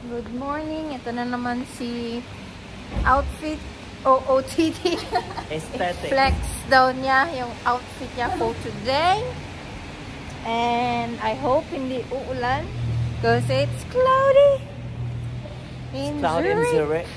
Good morning. Ito na naman si outfit OOTD. Aesthetic. Flex daw niya yung outfit niya for today. And I hope hindi uulan because it's cloudy in Cloud in Zurich. Zurich.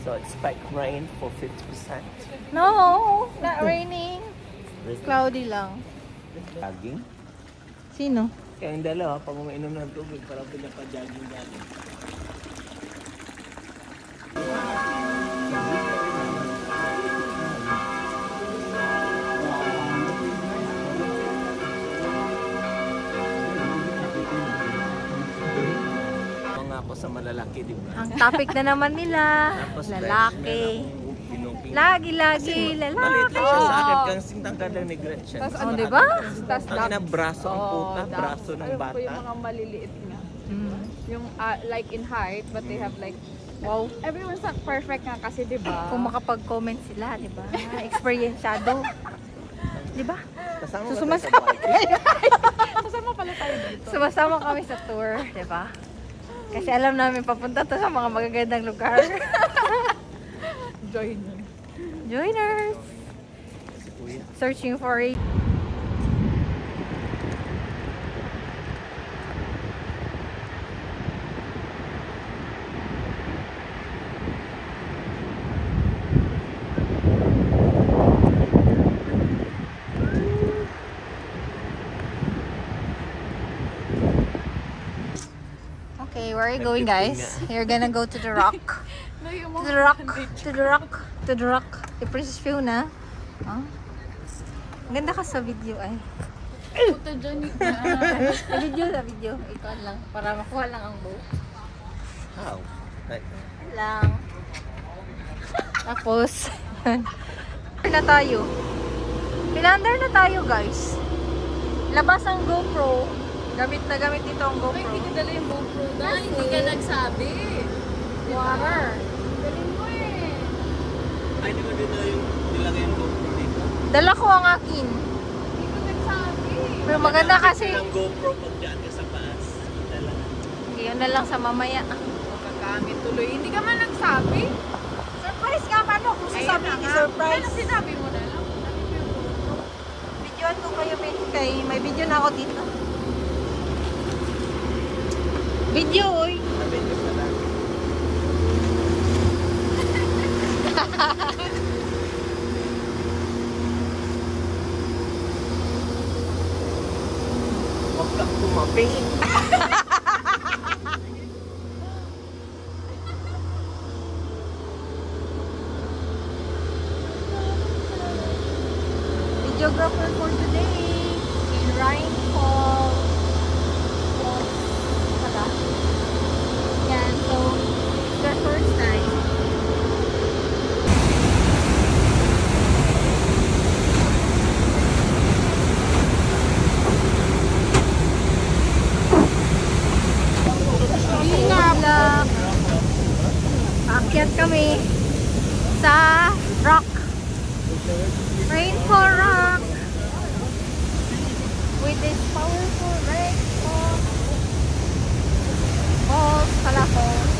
So expect rain for 50%. No, not raining. Cloudy lang. Jogging? Sino? Kaya yung dalawa, pag umiinom ng tubig, parang pinapa-jogging-jogging. Mga ako sa malalaki, di ba? Ang topic na naman nila, Tapos lalaki. pinuping. Lagi-lagi, Maliit lalaki. lang siya sa akin, kang sintang ka lang ni Gretchen. Oh, di ba? Ang ina, braso ang puta, braso ng Ano po bata. yung mga maliliit nga. Mm. Yung like in height, but they have like, wow, everyone's not perfect nga kasi, di ba? Kung makapag-comment sila, di ba? Experiensyado. Di ba? Kasama So, ba tayo sa sumasama bike? Kasama pala tayo dito. Sumasama kami sa tour, di ba? Kasi alam namin papunta to sa mga magagandang lugar. Join. Joiners! Si Kuya. Searching for a... Okay, where are you going, guys? You're gonna go to the rock. No, yung To the rock, to the rock, to the rock. The Princess Fiona. Oh. Ang ganda ka sa video ay. puta dyan. Sa video. Ikaw lang. Para makuha lang ang boat. How? Like, Lang. Tapos, na tayo. Pilander na tayo, guys. Labas ang GoPro. Gamit na gamit dito ang GoPro. Hindi ko dala yung GoPro. Dahil hindi ka nagsabi. Water. Galing mo eh. ay, di ba din na yung nilagay yung GoPro dito? Dala ko ang akin. Hindi ko nagsabi. Pero maganda kasi. Ang GoPro pag dyan ka sa paas. Dala. Yun na lang sa mamaya. Magagamit tuloy. Hindi ka man nagsabi. Surprise nga, paano kung sasabi ni surprise? Ano sinabi mo na lang? Videoan ko kayo, kay may video na ako dito. Video, oy. Sabi niyo pala. Huwag kang tumabi. Videographer for today in Rainfall Falls pala. Yan, so it's the first time. Vlog. Aakyat kami sa rock. Rainfall Rock with this powerful rainfall falls pala falls.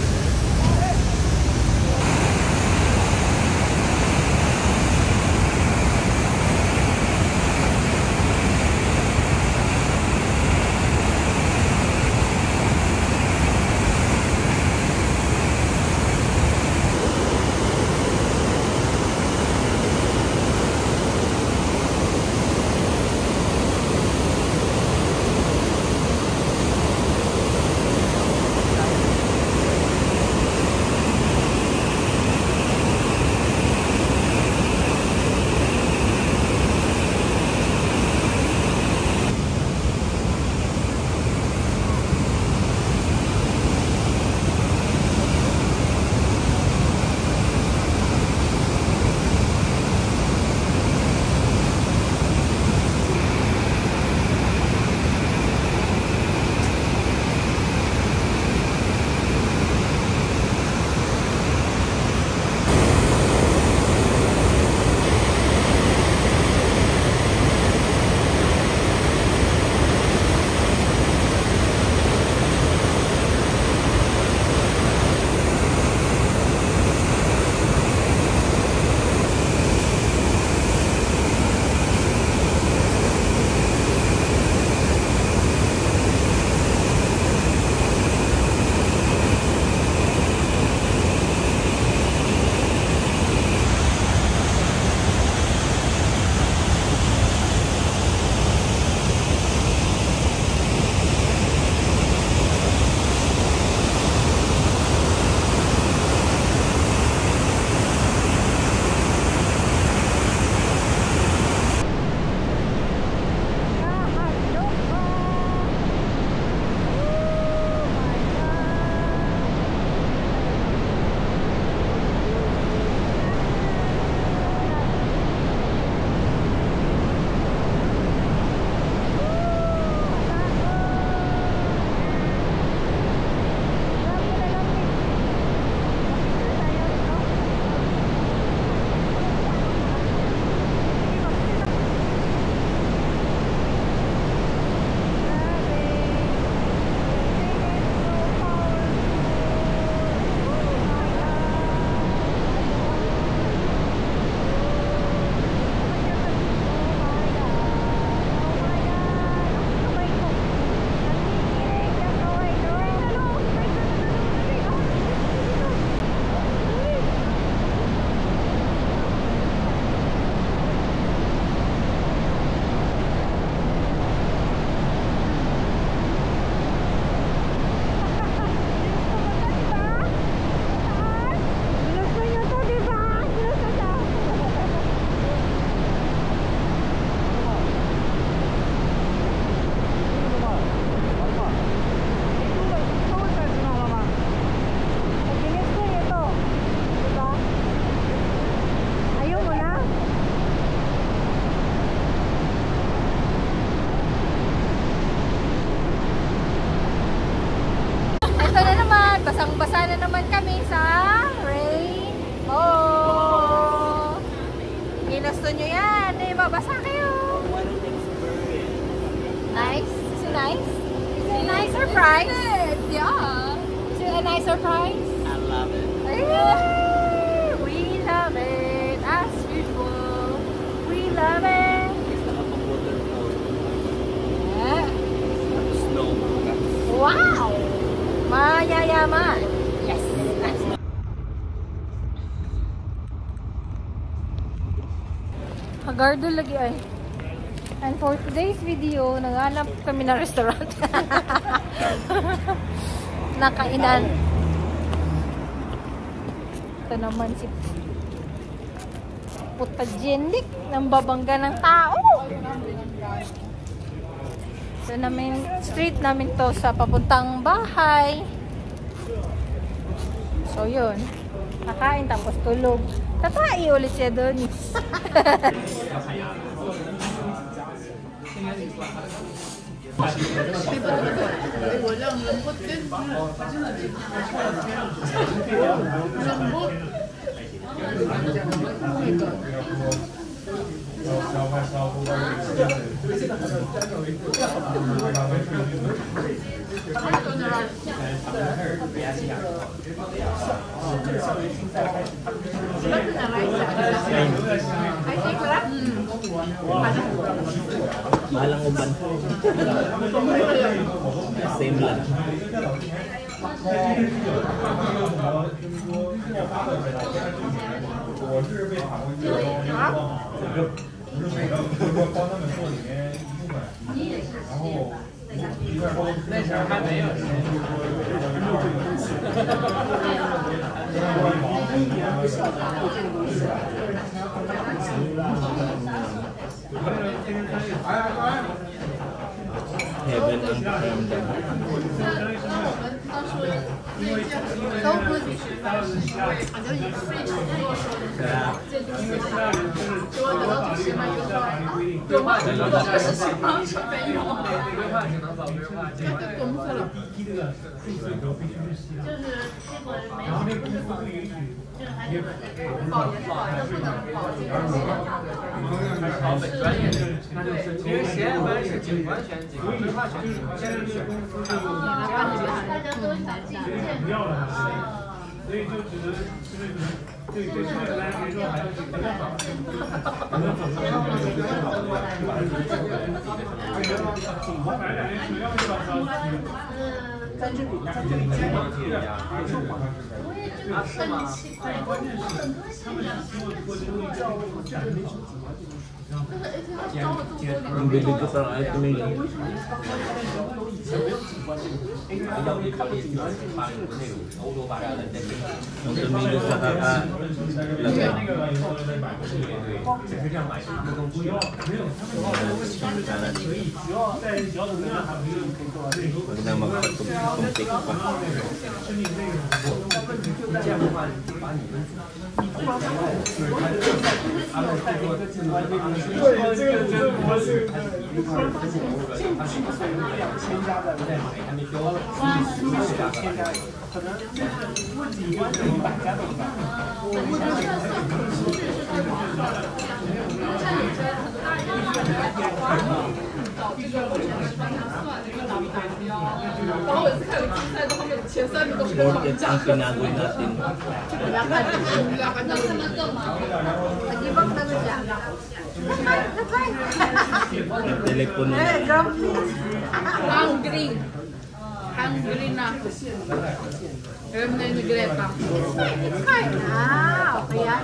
Ayan, may babasa kayo. Why don't you explore it? Nice? Is it nice? Is it a nice surprise? Yeah. Is it a nice surprise? I love it. Yeah, we love it as usual. We love it. It's like a waterfall. Yeah. Snow. Wow! Mayayaman. Yes. Hagardo lagi ay. And for today's video, naghanap kami ng restaurant. Nakainan. Ito naman si Putajenik ng babangga ng tao. So namin, street namin to sa papuntang bahay. So yun. Kakain tapos tulog. Tatay ulit siya doon. Walang lambot din. Lambot. Mahalang uban. Same lang. Heaven ang pakiramdam. So good. Ang bibig ko parang ay tumingin. Ang tumingin sa kakalagay. Huwag na magpatumpik pa. Important ang pinagoy natin. Telepono na. Hungry. Hungry na. Alam na yung Greta. Kain na. Okay yan.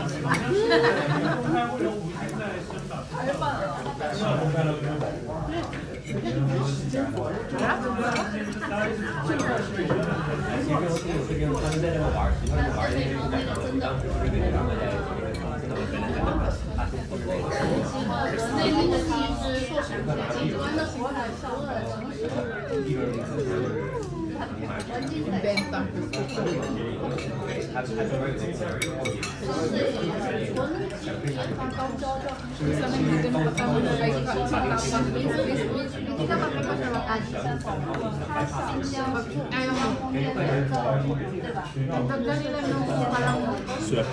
Inventang prescription. Isa lang hindi ka makatama na like isang tapang. Hindi ka makatama sa makan. Ayaw mo. Dagdag nila nung parang soda.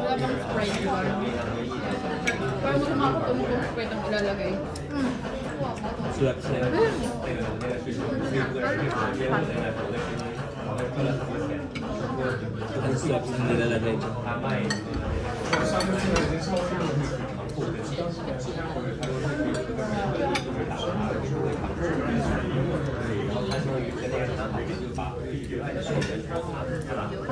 Wala bang Sprite bar. Para mo sumakot kung Sprite ang ilalagay. Sulat sa'yo. Ang sulat na nilalagay dyan.